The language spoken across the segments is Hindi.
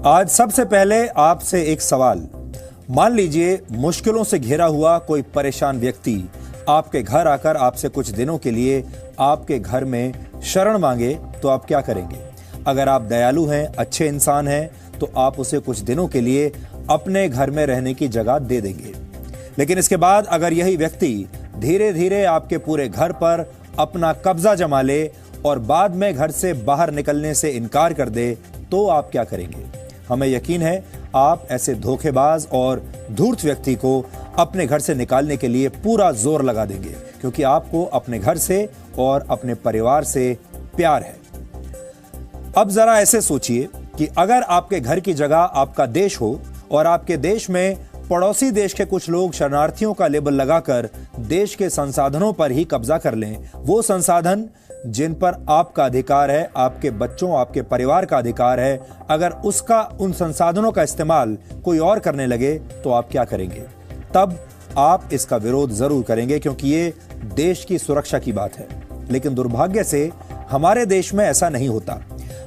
आज सबसे पहले आपसे एक सवाल। मान लीजिए मुश्किलों से घिरा हुआ कोई परेशान व्यक्ति आपके घर आकर आपसे कुछ दिनों के लिए आपके घर में शरण मांगे तो आप क्या करेंगे? अगर आप दयालु हैं, अच्छे इंसान हैं, तो आप उसे कुछ दिनों के लिए अपने घर में रहने की जगह दे देंगे। लेकिन इसके बाद अगर यही व्यक्ति धीरे धीरे आपके पूरे घर पर अपना कब्जा जमा ले और बाद में घर से बाहर निकलने से इनकार कर दे तो आप क्या करेंगे? हमें यकीन है आप ऐसे धोखेबाज और धूर्त व्यक्ति को अपने घर से निकालने के लिए पूरा जोर लगा देंगे, क्योंकि आपको अपने घर से और अपने परिवार से प्यार है। अब जरा ऐसे सोचिए कि अगर आपके घर की जगह आपका देश हो और आपके देश में पड़ोसी देश के कुछ लोग शरणार्थियों का लेबल लगाकर देश के संसाधनों पर ही कब्जा कर लें, वो संसाधन जिन पर आपका अधिकार है, आपके बच्चों, आपके परिवार का अधिकार है, अगर उन संसाधनों का इस्तेमाल कोई और करने लगे तो आप क्या करेंगे? तब आप इसका विरोध जरूर करेंगे, क्योंकि ये देश की सुरक्षा की बात है। लेकिन दुर्भाग्य से हमारे देश में ऐसा नहीं होता।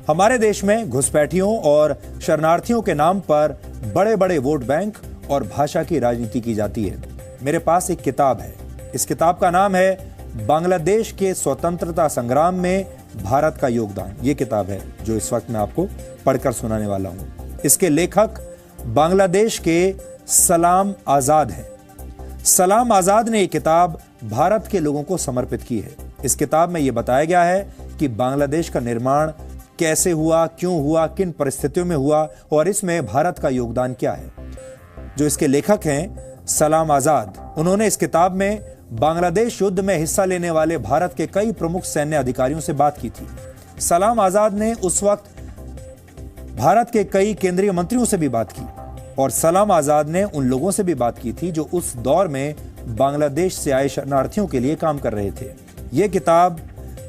हमारे देश में घुसपैठियों और शरणार्थियों के नाम पर बड़े बड़े वोट बैंक और भाषा की राजनीति की जाती है। मेरे पास एक किताब है। इस किताब का नाम है बांग्लादेश के स्वतंत्रता संग्राम में भारत का योगदान। ये किताब है जो इस वक्त मैं आपको पढ़कर सुनाने वाला हूं। इसके लेखक बांग्लादेश के सलाम आजाद हैं। सलाम आजाद ने ये किताब भारत के लोगों को समर्पित की है। इस किताब में यह बताया गया है कि बांग्लादेश का निर्माण कैसे हुआ, क्यों हुआ, किन परिस्थितियों में हुआ और इसमें भारत का योगदान क्या है। जो इसके लेखक हैं सलाम आजाद, उन्होंने इस किताब में बांग्लादेश युद्ध में हिस्सा लेने वाले भारत के कई प्रमुख सैन्य अधिकारियों से बात की थी। सलाम आजाद ने उस वक्त भारत के कई केंद्रीय मंत्रियों से भी बात की और सलाम आजाद ने उन लोगों से भी बात की थी जो उस दौर में बांग्लादेश से आए शरणार्थियों के लिए काम कर रहे थे। यह किताब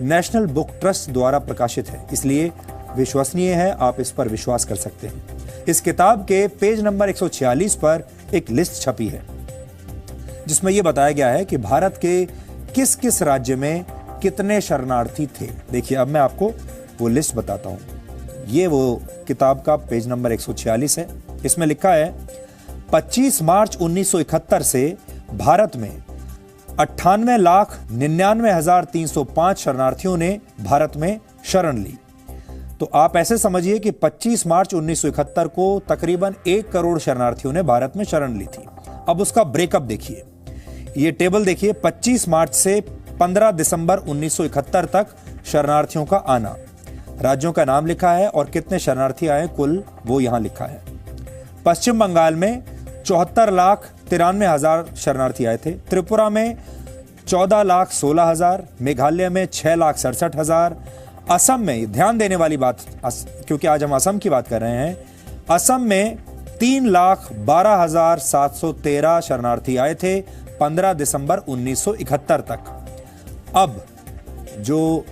नेशनल बुक ट्रस्ट द्वारा प्रकाशित है, इसलिए विश्वसनीय है, आप इस पर विश्वास कर सकते हैं। इस किताब के पेज नंबर 146 पर एक लिस्ट छपी है जिसमें यह बताया गया है कि भारत के किस किस राज्य में कितने शरणार्थी थे। देखिए, अब मैं आपको वो लिस्ट बताता हूं। ये वो किताब का पेज नंबर 146 है। इसमें लिखा है 25 मार्च 1971 से भारत में 98,99,305 शरणार्थियों ने भारत में शरण ली। तो आप ऐसे समझिए कि 25 मार्च 1971 को तकरीबन 1 करोड़ शरणार्थियों ने भारत में शरण ली थी। अब उसका ब्रेकअप देखिए, ये टेबल देखिए। 25 मार्च से 15 दिसंबर 1971 तक शरणार्थियों का आना, राज्यों का नाम लिखा है और कितने शरणार्थी आए कुल वो यहां लिखा है। पश्चिम बंगाल में 74,93,000 शरणार्थी आए थे। त्रिपुरा में 14,16,000, मेघालय में 6,67,000, असम में, ध्यान देने वाली बात क्योंकि आज हम असम की बात कर रहे हैं, असम में 3,12,713 शरणार्थी आए थे 15 दिसंबर 1971 तक। अब जो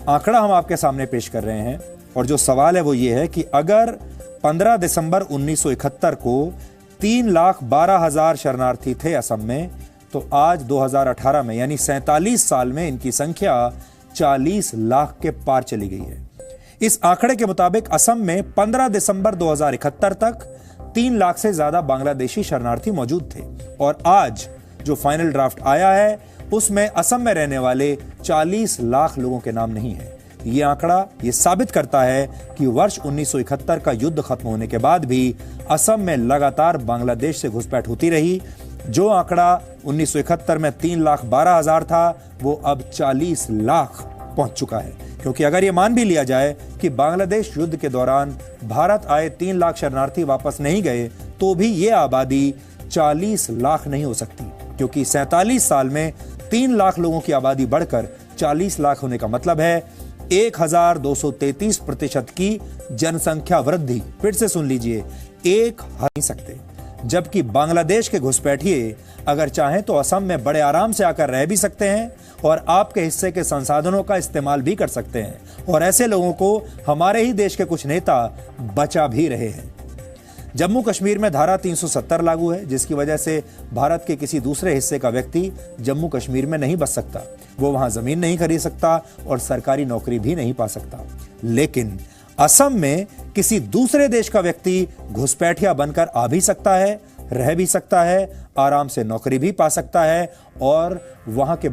आंकड़ा हम आपके सामने पेश कर रहे हैं और जो सवाल है वो ये है कि अगर 15 दिसंबर 1971 को 3,12,000 शरणार्थी थे असम में, तो आज 2018 में यानी 47 साल में इनकी संख्या 40 लाख के पार चली गई है। इस आंकड़े के मुताबिक असम में 15 दिसंबर 2071 तक 3 लाख से ज्यादा बांग्लादेशी शरणार्थी मौजूद थे और आज जो फाइनल ड्राफ्ट आया है उसमें असम में रहने वाले 40 लाख लोगों के नाम नहीं है। ये आंकड़ा ये साबित करता है कि वर्ष 1971 का युद्ध खत्म होने के बाद भी असम में लगातार बांग्लादेश से घुसपैठ होती रही। जो आंकड़ा 1971 में 3,12,000 था वो अब 40 लाख पहुंच चुका है, क्योंकि अगर ये मान भी लिया जाए कि बांग्लादेश युद्ध के दौरान भारत आए 3 लाख शरणार्थी वापस नहीं गए तो भी ये आबादी 40 लाख नहीं हो सकती, क्योंकि 47 साल में 3 लाख लोगों की आबादी बढ़कर 40 लाख होने का मतलब है 1233% की जनसंख्या वृद्धि। फिर से सुन लीजिए, एक नहीं सकते। जबकि बांग्लादेश के घुसपैठिए अगर चाहें तो असम में बड़े आराम से आकर रह भी सकते हैं और आपके हिस्से के संसाधनों का इस्तेमाल भी कर सकते हैं, और ऐसे लोगों को हमारे ही देश के कुछ नेता बचा भी रहे हैं। जम्मू कश्मीर में धारा 370 लागू है, जिसकी वजह से भारत के किसी दूसरे हिस्से का व्यक्ति जम्मू कश्मीर में नहीं बस सकता, वो वहां जमीन नहीं खरीद सकता और सरकारी नौकरी भी नहीं पा सकता। लेकिन असम में किसी दूसरे देश का व्यक्ति घुसपैठिया बनकर आ भी सकता है, रह भी सकता है, आराम से नौकरी भी पा सकता है और वहां के